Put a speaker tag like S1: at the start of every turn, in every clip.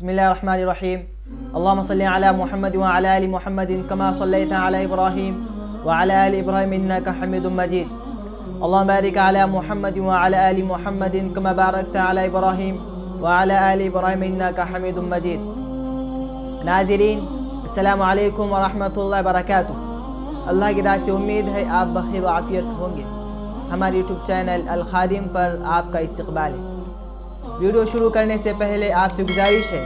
S1: बिस्मिल्लाहिर्रहमानिर्रहीम। अल्लाहुम्मा सल्लि अला मुहम्मद व अला आलि मुहम्मदिन कमा सल्लैता अला इब्राहीम व अला आलि इब्राहीम इन्नका हमीदुम मजीद। अल्लाहुम्मा बारिक अला मुहम्मद व अला आलि मुहम्मदिन कमा बारकता अला इब्राहीम व अला आलि इब्राहीम इन्नका हमीदुम मजीद। नाज़रीन, अस्सलामु अलैकुम व रहमतुल्लाहि व बरकातुहू। अल्लाह की राह से उम्मीद है आप बखैर व आफियत होंगे। हमारे यूट्यूब चैनल अल खादिम पर आपका इस्तकबाल है। वीडियो शुरू करने से पहले आपसे गुजारिश है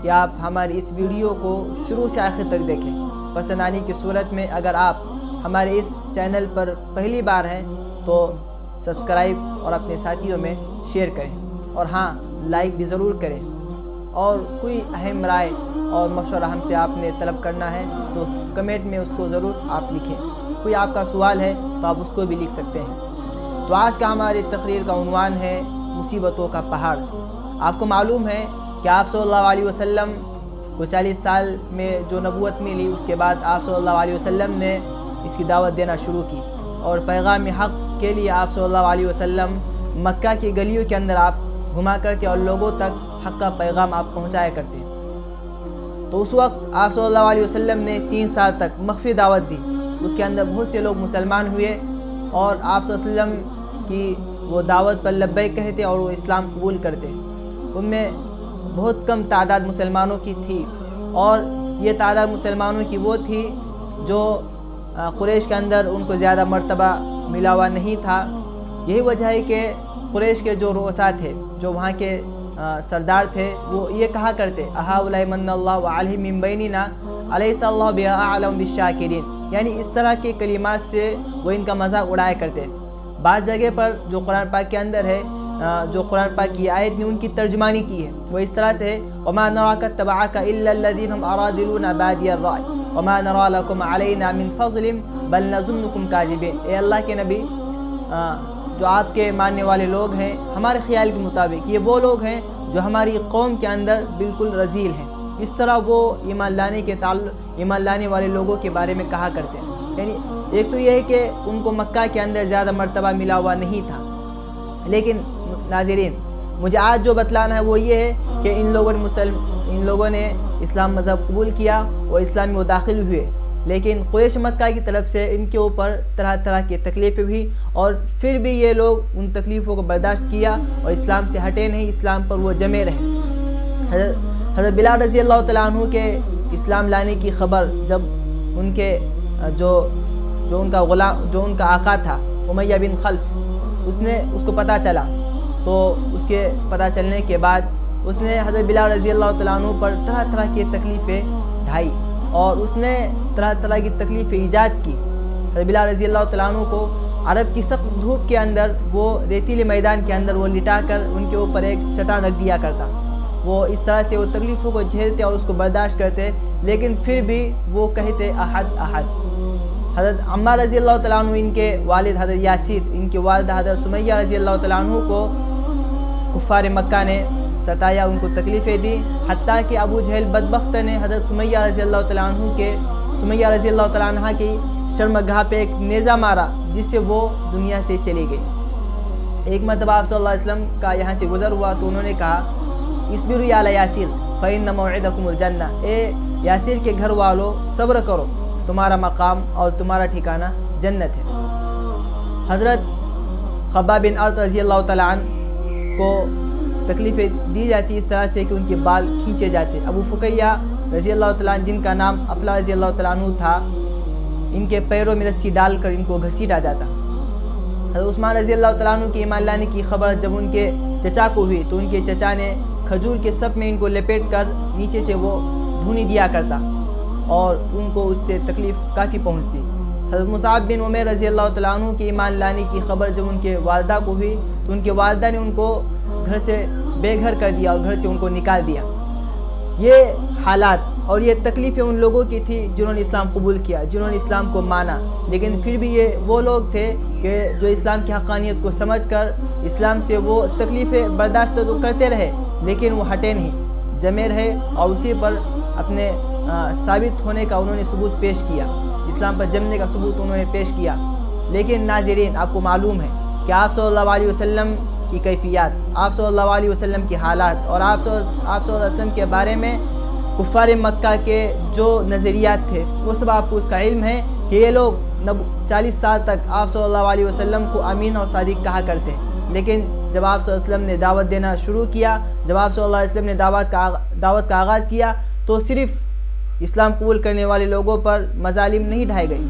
S1: कि आप हमारी इस वीडियो को शुरू से आखिर तक देखें। पसंद आने की सूरत में अगर आप हमारे इस चैनल पर पहली बार हैं तो सब्सक्राइब और अपने साथियों में शेयर करें और हाँ, लाइक भी ज़रूर करें। और कोई अहम राय और मशवरा हमसे आपने तलब करना है तो कमेंट में उसको ज़रूर आप लिखें। कोई आपका सवाल है तो आप उसको भी लिख सकते हैं। तो आज का हमारी तकरीर का उन्वान है मुसीबतों का पहाड़। आपको मालूम है कि आप सल्लल्लाहु अलैहि वसल्लम को 40 साल में जो नबूवत मिली, उसके बाद आप सल्लल्लाहु अलैहि वसल्लम ने इसकी दावत देना शुरू की और पैगाम हक़ के लिए आप सल्लल्लाहु अलैहि वसल्लम मक्का की गलियों के अंदर आप घुमा करते और लोगों तक हक़ का पैगाम आप पहुँचाया करते। तो उस वक्त आप सल्लल्लाहु अलैहि वसल्लम ने 3 साल तक मख्फी दावत दी। उसके अंदर बहुत से लोग मुसलमान हुए और आप सल्लल्लाहु अलैहि वसल्लम की वो दावत पर लब्बैक कहते और वो इस्लाम कबूल करते। उनमें बहुत कम तादाद मुसलमानों की थी और ये तादाद मुसलमानों की वो थी जो कुरैश के अंदर उनको ज़्यादा मर्तबा मिला हुआ नहीं था। यही वजह है कि कुरैश के जो रोसा थे, जो वहाँ के सरदार थे, वो ये कहा करते अहाउलाई मन्नल्लाहु अलैहिम मिन बैनिना अलैसा अल्लाहु बिअअलम बिश्शाकिरीन। यानी इस तरह के कलिमात से वो इनका मजाक उड़ाया करते। बाज़ जगह पर जो कुरान पाक के अंदर है, जो कुरान पाक की आयत ने उनकी तर्जुमानी की है वो इस तरह से है वमा नराका तबअका इल्ला अल्लज़ीना हम अरादिलूना बादियर राय वमा नरा लकुम अलैना मिन फज़लिन बल नज़ुन्नुकुम काज़िबीन। ए अल्लाह के नबी, जो आपके मानने वाले लोग हैं, हमारे ख्याल के मुताबिक ये वो लोग हैं जो हमारी कौम के अंदर बिल्कुल रजील हैं। इस तरह वो ईमान लाने वाले लोगों के बारे में कहा करते हैं। यानी एक तो ये है कि उनको मक्का के अंदर ज़्यादा मर्तबा मिला हुआ नहीं था। लेकिन नाज़रीन, मुझे आज जो बतलाना है वो ये है कि इन लोगों ने इस्लाम मज़हब कबूल किया और इस्लाम में वो दाखिल हुए। लेकिन कुरैश मक्का की तरफ से इनके ऊपर तरह तरह की तकलीफ़ें हुई और फिर भी ये लोग उन तकलीफ़ों को बर्दाश्त किया और इस्लाम से हटे नहीं, इस्लाम पर वो जमे रहे। हज़रत बिलाल रज़ी अल्लाह तआला अन्हु के इस्लाम लाने की ख़बर जब उनके जो उनका आका था उमय्या बिन खल्फ, उसको पता चला तो उसके पता चलने के बाद उसने हज़रत बिलाल रज़ी अल्लाह तआला अन्हु पर तरह तरह की तकलीफ़ें ढाई और उसने तरह तरह की तकलीफ़ें ईजाद की। हज़रत बिलाल रज़ी अल्लाह तआला अन्हु को अरब की सख्त धूप के अंदर वो रेतीले मैदान के अंदर वो लिटा कर उनके ऊपर एक चट्टान रख दिया करता। वो इस तरह से वो तकलीफ़ों को झेलते और उसको बर्दाश्त करते, लेकिन फिर भी वो कहते अहद अहद। हज़रत अम्मार रज़ी अल्लाह तआला अन्हु, इनके वालिद हज़रत यासिर, इनके वालिदा हज़रत सुमैया रज़ी अल्लाह तआला अन्हु को कुफ़ार मक्का ने सताया, उनको तकलीफ़ें दी। हत्ता कि अबू जहल बदबख्त ने हज़रत सुमैया रज़ी अल्लाह तआला अन्हा की शर्मगाह पे एक नेज़ा मारा जिससे वो दुनिया से चली गई। एक मरतबा आप सल्लल्लाहु अलैहि वसल्लम का यहाँ से गुज़र हुआ तो उन्होंने कहा इस्बिरु या यासिर फ़इन्न मौइदकुमुल जन्ना। ए यासिर के घर वालों, सब्र करो, तुम्हारा मकाम और तुम्हारा ठिकाना जन्नत है। हज़रत खब्बाब बिन अर्त रज़ी अल्लाह तआला अन्हु को तकलीफ़ें दी जाती इस तरह से कि उनके बाल खींचे जाते। अबू फुकैया रज़ी अल्लाह तआला अन्हु, जिनका नाम अफला रज़ी अल्लाह तआला अन्हु था, इनके पैरों में रस्सी डालकर इनको घसीटा जाता। हज़रत उस्मान रज़ी अल्लाह तआला अन्हु के ईमान लाने की खबर जब उनके चचा को हुई तो उनके चचा ने खजूर के सप में इनको लपेट कर नीचे से वो धुनी दिया करता और उनको उससे तकलीफ़ काफ़ी पहुँचती। हज़रत मुसाब बिन उमैर रज़ी अल्लाह तआला अन्हु के ईमान लाने की खबर जब उनके वालिदा को हुई तो उनके वालिदा ने उनको घर से बेघर कर दिया और घर से उनको निकाल दिया। ये हालात और ये तकलीफ़ें उन लोगों की थी जिन्होंने इस्लाम कबूल किया, जिन्होंने इस्लाम को माना। लेकिन फिर भी ये वो लोग थे कि जो इस्लाम की हक़ानियत को समझकर इस्लाम से वो तकलीफ़ें बर्दाश्त तो करते रहे, लेकिन वो हटे नहीं, जमे रहे और उसी पर अपने साबित होने का उन्होंने सबूत पेश किया, इस्लाम पर जमने का सबूत उन्होंने पेश किया। लेकिन नाज़रीन, आपको मालूम है कि आप सल्लल्लाहु अलैहि वसल्लम کی کیفیات، آپ صلی اللہ علیہ وسلم کی حالات اور آپ صلی اللہ علیہ وسلم کے بارے میں کفار مکہ کے جو نظریات تھے وہ سب آپ کو اس کا علم ہے کہ یہ لوگ 40 سال تک آپ صلی اللہ علیہ وسلم کو امین اور صادق کہا کرتے ہیں، لیکن جب آپ صلی اللہ علیہ وسلم نے دعوت دینا شروع کیا، جب آپ صلی اللہ علیہ وسلم نے دعوت کا آغاز کیا تو صرف اسلام قبول کرنے والے لوگوں پر مظالم نہیں ڈھائے گئی،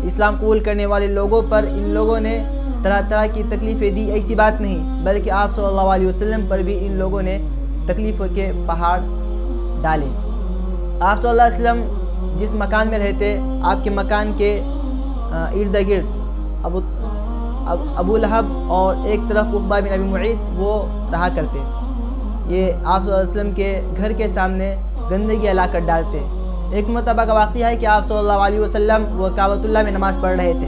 S1: اسلام قبول کرنے والے لوگوں پر ان لوگوں نے طرح طرح کی تکلیفیں دی، ایسی بات نہیں، بلکہ آپ صلی اللہ علیہ وسلم پر بھی ان لوگوں نے تکلیفوں کے پہاڑ ڈالے۔ آپ صلی اللہ علیہ وسلم جس مکان میں رہتے، آپ کے مکان کے ارد گرد ابو لہب اور ایک طرف عقبہ بن ابی معیط وہ رہا کرتے، یہ آپ صلی اللہ علیہ وسلم کے گھر کے سامنے گندگی لا کر ڈالتے۔ ایک مرتبہ کا واقعہ ہے کہ آپ صلی اللہ علیہ وسلم وہ کعبۃ اللہ میں نماز پڑھ رہے تھے،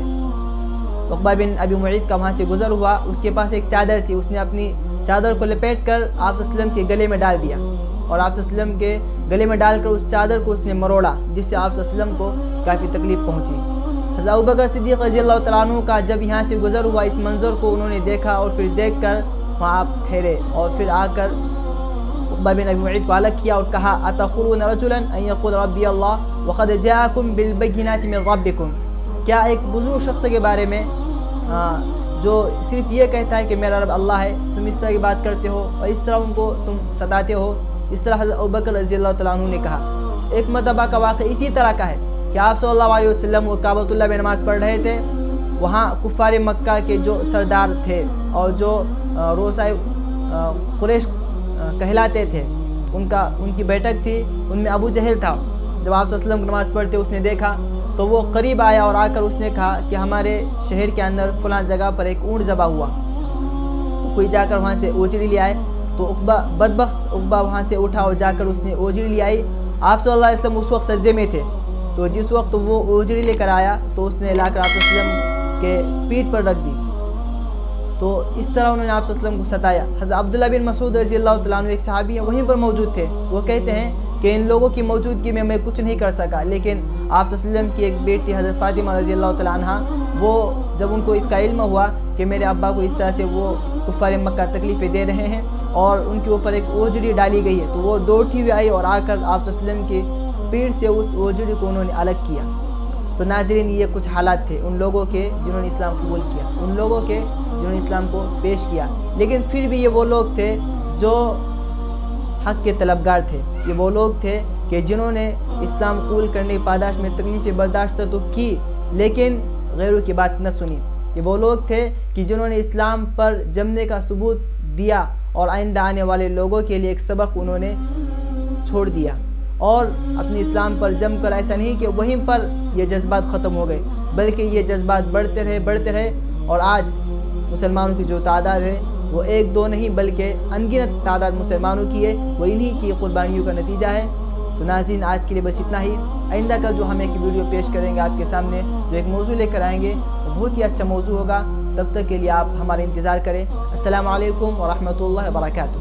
S1: عقبہ بن ابی معیط کا وہاں سے گزر ہوا، اس کے پاس ایک چادر تھی، اس نے اپنی چادر کو لپیٹ کر آپ صلی اللہ علیہ وسلم کے گلے میں ڈال دیا اور آپ صلی اللہ علیہ وسلم کے گلے میں ڈال کر اس چادر کو اس نے مروڑا، جس سے آپ صلی اللہ علیہ وسلم کو کافی تکلیف پہنچی۔ حضرت ابوبکر صدیق رضی اللہ تعالیٰ عنہ کا جب یہاں سے گزر ہوا، اس منظر کو انہوں نے دیکھا اور پھر دیکھ کر وہاں آپ ٹھہرے اور پھر آ کر عقبہ بن ابی معیط کو الگ کیا اور کہا اتقولون رجلا ان یقول ربی اللہ وقد جاءکم بالبینات من ربکم، کیا ایک بزرگ شخص کے بارے میں جو صرف یہ کہتا ہے کہ میرا رب اللہ ہے، تم اس طرح کی بات کرتے ہو اور اس طرح ان کو تم ستاتے ہو؟ اس طرح حضرت ابوبکر رضی اللہ تعالیٰ عنہ نے کہا۔ ایک مرتبہ کا واقعہ اسی طرح کا ہے کہ آپ صلی اللہ علیہ وسلم وہ کعبۃ اللہ میں نماز پڑھ رہے تھے، وہاں کفار مکہ کے جو سردار تھے اور جو روسائے قریش کہلاتے تھے، ان کی بیٹھک تھی، ان میں ابو جہل تھا۔ جب آپ صلی اللہ علیہ وسلم نماز پڑھتے اس نے دیکھا تو وہ قریب آیا اور آ کر اس نے کہا کہ ہمارے شہر کے اندر فلاں جگہ پر ایک اونٹ ذبح ہوا، کوئی جا کر وہاں سے اوجڑی لے آئے۔ تو بدبخت عقبہ وہاں سے اٹھا اور جا کر اس نے اوجڑی لے آئی۔ آپ صلی اللہ علیہ وسلم اس وقت سجدے میں تھے، تو جس وقت وہ اوجڑی لے کر آیا تو اس نے لا کر آپ صلی اللہ علیہ وسلم کے پیٹھ پر رکھ دی، تو اس طرح انہوں نے آپ صلی اللہ علیہ وسلم کو ستایا۔ حضرت عبداللہ بن مسعود رضی اللہ تعالیٰ عنہ ایک صحابی ہیں، وہیں پر موجود تھے، وہ کہتے ہیں کہ ان لوگوں کی موجودگی میں کچھ نہیں کر سکا، لیکن آپ صلی اللہ علیہ وسلم کی ایک بیٹی حضرت فاطمہ رضی اللہ تعالیٰ عنہ، وہ جب ان کو اس کا علم ہوا کہ میرے ابا کو اس طرح سے وہ کفار مکہ تکلیفیں دے رہے ہیں اور ان کے اوپر ایک اوجڑی ڈالی گئی ہے، تو وہ دوڑتی ہوئی آئی اور آ کر آپ صلی اللہ علیہ وسلم کی پیٹھ سے اس اوجڑی کو انہوں نے الگ کیا۔ تو ناظرین، یہ کچھ حالات تھے ان لوگوں کے جنہوں نے اسلام قبول کیا، ان لوگوں کے جنہوں نے اسلام کو پیش کیا، لیکن پھر بھی یہ وہ لوگ تھے جو حق کے طلبگار تھے، یہ وہ لوگ تھے کہ جنہوں نے اسلام قبول کرنے کی پاداش میں تکلیفیں برداشت تو کی لیکن غیروں کی بات نہ سنی، یہ وہ لوگ تھے کہ جنہوں نے اسلام پر جمنے کا ثبوت دیا اور آئندہ آنے والے لوگوں کے لیے ایک سبق انہوں نے چھوڑ دیا، اور اپنے اسلام پر جم کر ایسا نہیں کہ وہیں پر یہ جذبات ختم ہو گئے، بلکہ یہ جذبات بڑھتے رہے اور آج مسلمانوں کی جو تعداد ہے وہ 1-2 نہیں بلکہ انگنت تعداد مسلمانوں کی ہے، وہ انہی کی قربانیوں کا نتیجہ ہے۔ تو ناظرین، آج کے لیے بس اتنا ہی۔ آئندہ کل جو ہم ایک ویڈیو پیش کریں گے آپ کے سامنے، جو ایک موضوع لے کر آئیں گے، وہ بہت ہی اچھا موضوع ہوگا، تب تک کے لیے آپ ہمارا انتظار کریں۔ السلام علیکم ورحمۃ اللہ وبرکاتہ۔